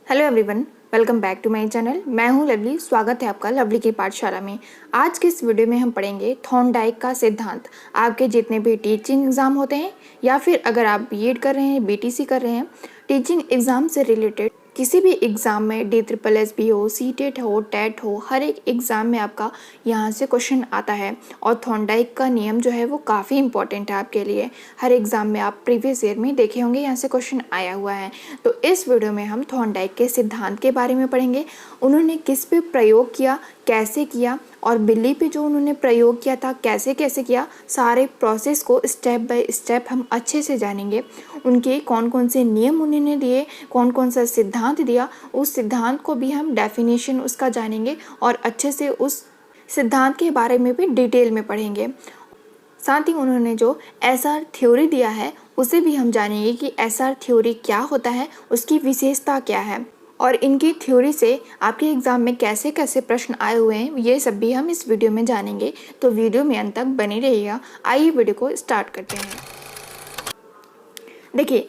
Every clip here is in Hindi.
Hello everyone, welcome back to my channel. मैं हूं लवली। स्वागत है आपका लवली की पाठशाला में। आज के इस वीडियो में हम पढ़ेंगे थॉर्नडाइक का सिद्धांत। आपके जितने भी टीचिंग एग्ज़ाम होते हैं या फिर अगर आप बीएड कर रहे हैं, बीटीसी कर रहे हैं, टीचिंग एग्ज़ाम से रिलेटेड किसी भी एग्ज़ाम में DSSB हो, सीटेट हो, टेट हो, हर एक एग्ज़ाम में आपका यहाँ से क्वेश्चन आता है। और थॉर्नडाइक का नियम जो है वो काफ़ी इंपॉर्टेंट है आपके लिए। हर एग्ज़ाम में आप प्रीवियस ईयर में देखे होंगे यहाँ से क्वेश्चन आया हुआ है। तो इस वीडियो में हम थॉर्नडाइक के सिद्धांत के बारे में पढ़ेंगे। उन्होंने किस पे प्रयोग किया, कैसे किया, और बिल्ली पे जो उन्होंने प्रयोग किया था कैसे कैसे किया, सारे प्रोसेस को स्टेप बाय स्टेप हम अच्छे से जानेंगे। उनके कौन कौन से नियम उन्होंने दिए, कौन कौन सा सिद्धांत दिया, उस सिद्धांत को भी हम डेफिनेशन उसका जानेंगे और अच्छे से उस सिद्धांत के बारे में भी डिटेल में पढ़ेंगे। साथ ही उन्होंने जो एसआर थ्योरी दिया है उसे भी हम जानेंगे कि एसआर थ्योरी क्या होता है, उसकी विशेषता क्या है, और इनकी थ्योरी से आपके एग्ज़ाम में कैसे कैसे प्रश्न आए हुए हैं, ये सब भी हम इस वीडियो में जानेंगे। तो वीडियो में अंत तक बने रहिएगा। आइए वीडियो को स्टार्ट करते हैं। देखिए,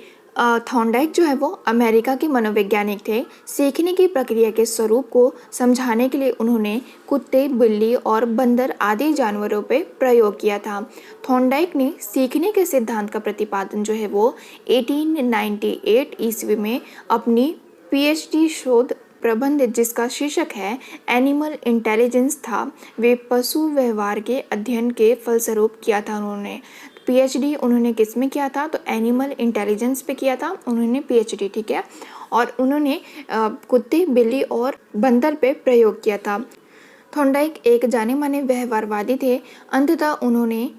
थॉर्नडाइक जो है वो अमेरिका के मनोवैज्ञानिक थे। सीखने की प्रक्रिया के स्वरूप को समझाने के लिए उन्होंने कुत्ते, बिल्ली और बंदर आदि जानवरों पे प्रयोग किया था। थॉर्नडाइक ने सीखने के सिद्धांत का प्रतिपादन जो है वो 1898 ईस्वी में अपनी पीएचडी शोध प्रबंध, जिसका शीर्षक है एनिमल इंटेलिजेंस था, वे पशु व्यवहार के अध्ययन के फलस्वरूप किया था। उन्होंने पीएचडी उन्होंने किस में किया था? तो एनिमल इंटेलिजेंस पे किया था उन्होंने पीएचडी, ठीक है। और उन्होंने कुत्ते, बिल्ली और बंदर पे प्रयोग किया था। थॉर्नडाइक एक जाने माने व्यवहारवादी थे। अंततः उन्होंने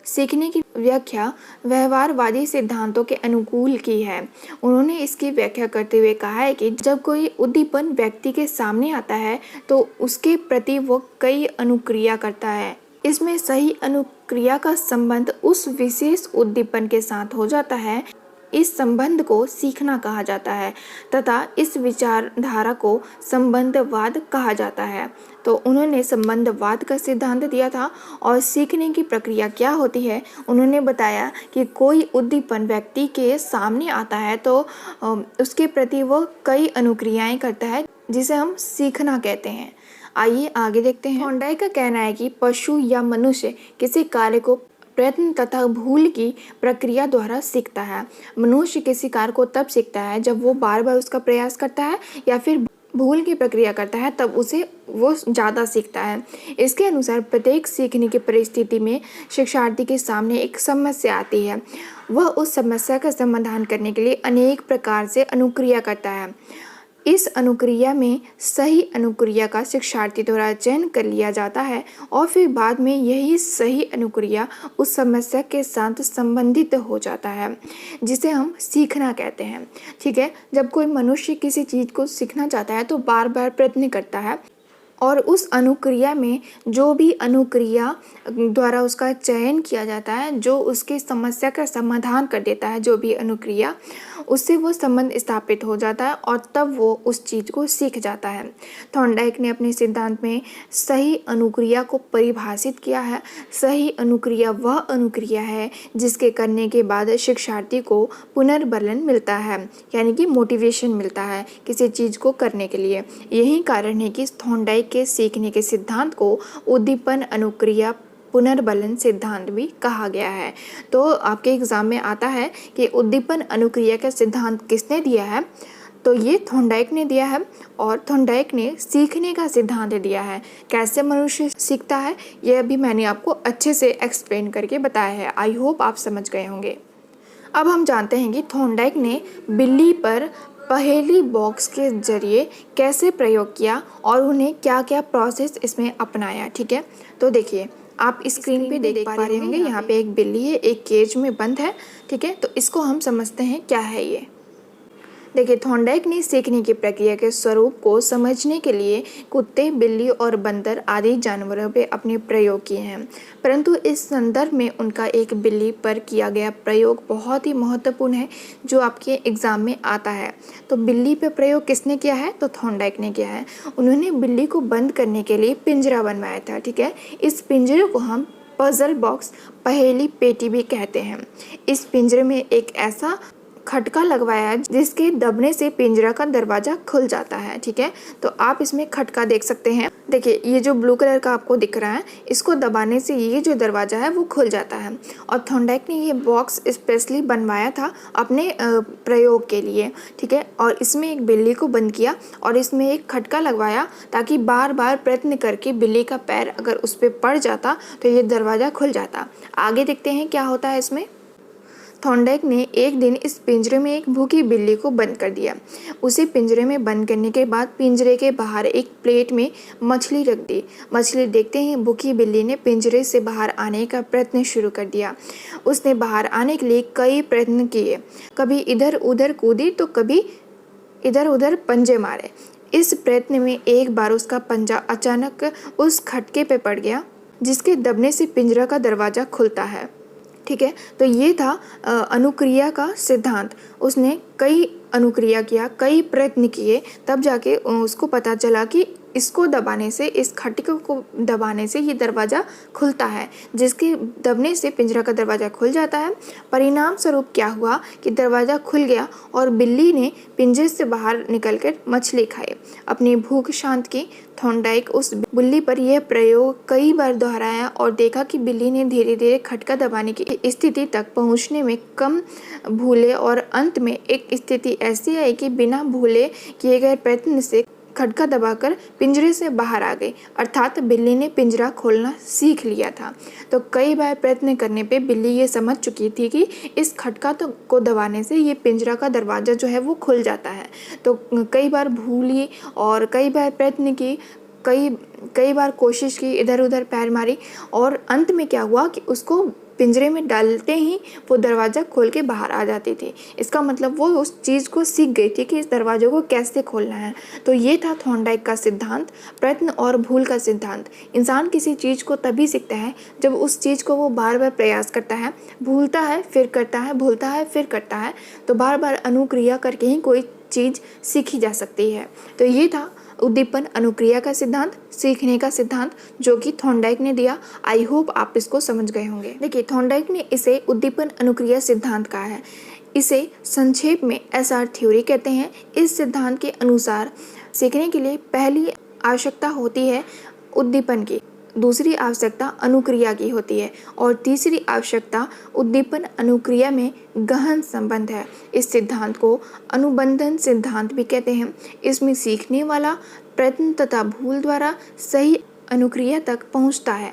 सीखने की व्याख्या व्यवहारवादी सिद्धांतों के अनुकूल की है। उन्होंने इसकी व्याख्या करते हुए कहा है कि जब कोई उद्दीपन व्यक्ति के सामने आता है तो उसके प्रति वो कई अनुक्रिया करता है। इसमें सही अनुक्रिया का संबंध उस विशेष उद्दीपन के साथ हो जाता है। इस संबंध को सीखना कहा जाता है तथा इस विचारधारा को संबंधवाद कहा जाता है। तो उन्होंने संबंधवाद का सिद्धांत दिया था। और सीखने की प्रक्रिया क्या होती है, उन्होंने बताया कि कोई उद्दीपन व्यक्ति के सामने आता है तो उसके प्रति वो कई अनुक्रियाएं करता है, जिसे हम सीखना कहते हैं। आइए आगे देखते हैं। थॉर्नडाइक का कहना है कि पशु या मनुष्य किसी कार्य को प्रयत्न तथा भूल की प्रक्रिया द्वारा सीखता है। मनुष्य किसी कार्य को तब सीखता है जब वो बार बार उसका प्रयास करता है या फिर भूल की प्रक्रिया करता है, तब उसे वो ज़्यादा सीखता है। इसके अनुसार प्रत्येक सीखने की परिस्थिति में शिक्षार्थी के सामने एक समस्या आती है। वह उस समस्या का समाधान करने के लिए अनेक प्रकार से अनुक्रिया करता है। इस अनुक्रिया में सही अनुक्रिया का शिक्षार्थी द्वारा चयन कर लिया जाता है और फिर बाद में यही सही अनुक्रिया उस समस्या के साथ संबंधित हो जाता है, जिसे हम सीखना कहते हैं, ठीक है। जब कोई मनुष्य किसी चीज़ को सीखना चाहता है तो बार बार प्रयत्न करता है और उस अनुक्रिया में जो भी अनुक्रिया द्वारा उसका चयन किया जाता है, जो उसकी समस्या का समाधान कर देता है, जो भी अनुक्रिया, उससे वो संबंध स्थापित हो जाता है और तब वो उस चीज़ को सीख जाता है। थॉर्नडाइक ने अपने सिद्धांत में सही अनुक्रिया को परिभाषित किया है। सही अनुक्रिया वह अनुक्रिया है जिसके करने के बाद शिक्षार्थी को पुनर्बलन मिलता है, यानी कि मोटिवेशन मिलता है किसी चीज़ को करने के लिए। यही कारण है कि थॉर्नडाइक के सीखने के सिद्धांत को उद्दीपन अनुक्रिया पुनर्बलन सिद्धांत भी कहा गया है। तो आपके एग्जाम में आता है कि उद्दीपन अनुक्रिया का सिद्धांत किसने दिया है? तो ये थॉर्नडाइक ने दिया है। और थॉर्नडाइक ने सीखने का सिद्धांत दिया है। कैसे मनुष्य सीखता है यह अभी मैंने आपको अच्छे से एक्सप्लेन करके बताया है। आई होप आप समझ गए होंगे। अब हम जानते हैं कि थॉर्नडाइक ने बिल्ली पर पहेली बॉक्स के जरिए कैसे प्रयोग किया और उन्हें क्या क्या प्रोसेस इसमें अपनाया, ठीक है। तो देखिए, आप स्क्रीन पे देख पा रहे होंगे, यहाँ पे एक बिल्ली है, एक केज में बंद है, ठीक है। तो इसको हम समझते हैं क्या है ये। देखिए, थॉर्नडाइक ने सीखने की प्रक्रिया के स्वरूप को समझने के लिए कुत्ते, बिल्ली और बंदर आदि जानवरों पे अपने प्रयोग किए हैं, परंतु इस संदर्भ में उनका एक बिल्ली पर किया गया प्रयोग बहुत ही महत्वपूर्ण है, जो आपके एग्ज़ाम में आता है। तो बिल्ली पे प्रयोग किसने किया है? तो थॉर्नडाइक ने किया है। उन्होंने बिल्ली को बंद करने के लिए पिंजरा बनवाया था, ठीक है। इस पिंजरे को हम पजल बॉक्स, पहेली पेटी भी कहते हैं। इस पिंजरे में एक ऐसा खटका लगवाया जिसके दबने से पिंजरा का दरवाजा खुल जाता है। ठीक है, तो आप इसमें खटका देख सकते हैं। देखिए ये जो ब्लू कलर का आपको दिख रहा है, इसको दबाने से ये जो दरवाजा है वो खुल जाता है। और थॉर्नडाइक ने ये बॉक्स स्पेशली बनवाया था अपने प्रयोग के लिए। ठीक है, और इसमें एक बिल्ली को बंद किया और इसमें एक खटका लगवाया ताकि बार बार प्रयत्न करके बिल्ली का पैर अगर उस पर पड़ जाता तो ये दरवाज़ा खुल जाता। आगे देखते हैं क्या होता है इसमें। थॉर्नडाइक ने एक दिन इस पिंजरे में एक भूखी बिल्ली को बंद कर दिया। उसे पिंजरे में बंद करने के बाद पिंजरे के बाहर एक प्लेट में मछली रख दी। मछली देखते ही भूखी बिल्ली ने पिंजरे से बाहर आने का प्रयत्न शुरू कर दिया। उसने बाहर आने के लिए कई प्रयत्न किए, कभी इधर उधर कूदी तो कभी इधर उधर पंजे मारे। इस प्रयत्न में एक बार उसका पंजा अचानक उस खटके पे पड़ गया जिसके दबने से पिंजरा का दरवाज़ा खुलता है। ठीक है, तो ये था अनुक्रिया का सिद्धांत। उसने कई अनुक्रिया किया, कई प्रयत्न किए, तब जाके उसको पता चला कि इसको दबाने से, इस खटके को दबाने से ये दरवाज़ा खुलता है, जिसके दबने से पिंजरा का दरवाज़ा खुल जाता है। परिणाम स्वरूप क्या हुआ कि दरवाज़ा खुल गया और बिल्ली ने पिंजरे से बाहर निकलकर मछली खाई, अपनी भूख शांत की। थॉर्नडाइक उस बिल्ली पर यह प्रयोग कई बार दोहराया और देखा कि बिल्ली ने धीरे धीरे खटका दबाने की स्थिति तक पहुंचने में कम भूले और अंत में एक स्थिति ऐसी आई कि बिना भूले किए गए प्रयत्न से खटका दबाकर पिंजरे से बाहर आ गई, अर्थात बिल्ली ने पिंजरा खोलना सीख लिया था। तो कई बार प्रयत्न करने पे बिल्ली ये समझ चुकी थी कि इस खटका को दबाने से ये पिंजरा का दरवाज़ा जो है वो खुल जाता है। तो कई बार भूली और कई बार प्रयत्न की, कई बार कोशिश की, इधर उधर पैर मारी और अंत में क्या हुआ कि उसको पिंजरे में डालते ही वो दरवाज़ा खोल के बाहर आ जाती थी। इसका मतलब वो उस चीज़ को सीख गई थी कि इस दरवाजे को कैसे खोलना है। तो ये था थॉर्नडाइक का सिद्धांत, प्रयत्न और भूल का सिद्धांत। इंसान किसी चीज़ को तभी सीखता है जब उस चीज़ को वो बार बार प्रयास करता है, भूलता है फिर करता है, भूलता है फिर करता है। तो बार बार अनुक्रिया करके ही कोई चीज़ सीखी जा सकती है। तो ये था उद्दीपन अनुक्रिया का सिद्धांत, सीखने का सिद्धांत, जो कि थॉर्नडाइक ने दिया। आई होप आप इसको समझ गए होंगे। देखिए थॉर्नडाइक ने इसे उद्दीपन अनुक्रिया सिद्धांत कहा है। इसे संक्षेप में एसआर थ्योरी कहते हैं। इस सिद्धांत के अनुसार सीखने के लिए पहली आवश्यकता होती है उद्दीपन की, दूसरी आवश्यकता अनुक्रिया की होती है और तीसरी आवश्यकता उद्दीपन अनुक्रिया में गहन संबंध है। इस सिद्धांत को अनुबंधन सिद्धांत भी कहते हैं। इसमें सीखने वाला प्रयत्न तथा भूल द्वारा सही अनुक्रिया तक पहुंचता है,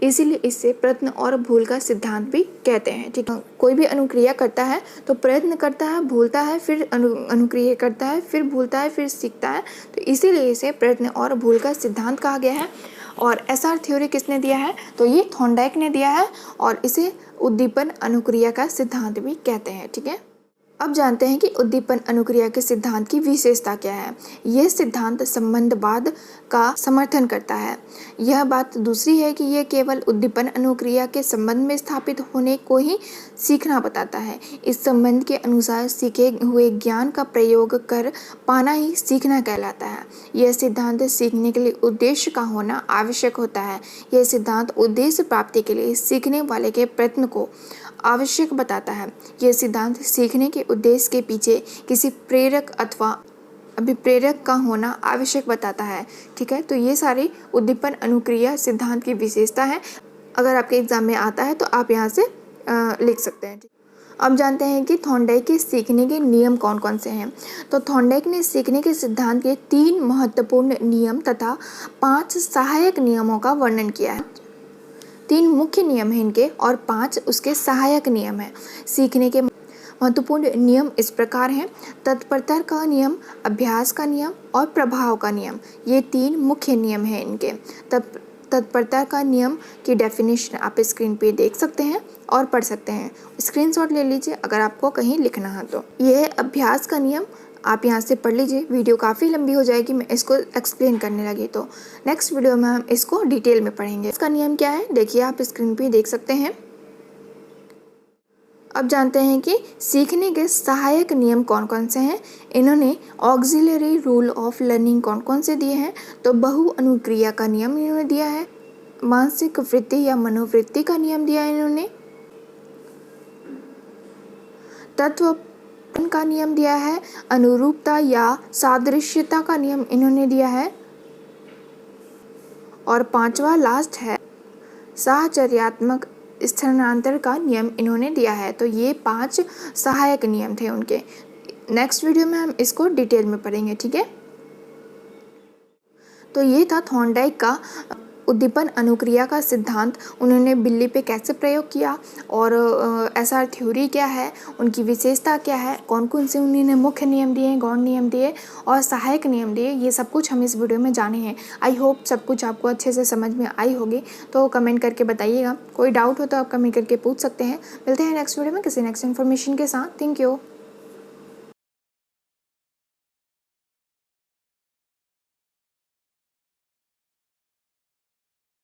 इसीलिए इसे प्रयत्न और भूल का सिद्धांत भी कहते हैं। ठीक है, कोई भी अनुक्रिया करता है तो प्रयत्न करता है, भूलता है, फिर अनुक्रिया करता है, फिर भूलता है, फिर सीखता है। तो इसीलिए इसे प्रयत्न और भूल का सिद्धांत कहा गया है। और एसआर थ्योरी किसने दिया है? तो ये थॉर्नडाइक ने दिया है और इसे उद्दीपन अनुक्रिया का सिद्धांत भी कहते हैं। ठीक है, अब जानते हैं कि उद्दीपन अनुक्रिया के सिद्धांत की विशेषता क्या है। यह सिद्धांत संबंधवाद का समर्थन करता है। यह बात दूसरी है कि यह केवल उद्दीपन अनुक्रिया के संबंध में स्थापित होने को ही सीखना बताता है। इस संबंध के अनुसार सीखे हुए ज्ञान का प्रयोग कर पाना ही सीखना कहलाता है। यह सिद्धांत सीखने के लिए उद्देश्य का होना आवश्यक होता है। यह सिद्धांत उद्देश्य प्राप्ति के लिए सीखने वाले के प्रयत्न को आवश्यक बताता है। यह सिद्धांत सीखने के उद्देश्य के पीछे किसी प्रेरक अथवा अभिप्रेरक का होना आवश्यक बताता है। ठीक है, तो ये सारी उद्दीपन अनुक्रिया सिद्धांत की विशेषता है। अगर आपके एग्जाम में आता है तो आप यहाँ से लिख सकते हैं। अब जानते हैं कि थॉर्नडाइक के सीखने के नियम कौन कौन से हैं। तो थॉर्नडाइक ने सीखने के सिद्धांत के 3 महत्वपूर्ण नियम तथा 5 सहायक नियमों का वर्णन किया है। 3 मुख्य नियम हैं इनके और 5 उसके सहायक नियम हैं। सीखने के महत्वपूर्ण नियम इस प्रकार हैं: तत्परता का नियम, अभ्यास का नियम और प्रभाव का नियम। ये 3 मुख्य नियम हैं इनके। तत्परता का नियम की डेफिनेशन आप स्क्रीन पे देख सकते हैं और पढ़ सकते हैं। स्क्रीनशॉट ले लीजिए अगर आपको कहीं लिखना है तो। यह अभ्यास का नियम आप यहाँ से पढ़ लीजिए। वीडियो काफ़ी लंबी हो जाएगी मैं इसको एक्सप्लेन करने लगी तो नेक्स्ट वीडियो में हम इसको डिटेल में पढ़ेंगे। इसका नियम क्या है देखिए, आप स्क्रीन पे देख सकते हैं। अब जानते हैं कि सीखने के सहायक नियम कौन कौन से हैं। इन्होंने ऑक्सिलरी रूल ऑफ लर्निंग कौन कौन से दिए हैं। तो बहु अनुक्रिया का नियम इन्होंने दिया है, मानसिक वृत्ति या मनोवृत्ति का नियम दिया है इन्होंने, तत्व का नियम दिया है, अनुरूपता या सादृश्यता का नियम इन्होंने दिया है, और पांचवा लास्ट है साहचर्यात्मक स्थानांतर का नियम इन्होंने दिया है। तो ये 5 सहायक नियम थे उनके। नेक्स्ट वीडियो में हम इसको डिटेल में पढ़ेंगे, ठीक है। तो ये था थॉर्नडाइक का उद्दीपन अनुक्रिया का सिद्धांत। उन्होंने बिल्ली पे कैसे प्रयोग किया और एसआर थ्योरी क्या है, उनकी विशेषता क्या है, कौन कौन से उन्होंने मुख्य नियम दिए, गौण नियम दिए और सहायक नियम दिए, ये सब कुछ हम इस वीडियो में जाने हैं। आई होप सब कुछ आपको अच्छे से समझ में आई होगी। तो कमेंट करके बताइएगा। कोई डाउट हो तो आप कमेंट करके पूछ सकते हैं। मिलते हैं नेक्स्ट वीडियो में किसी नेक्स्ट इन्फॉर्मेशन के साथ। Thank you.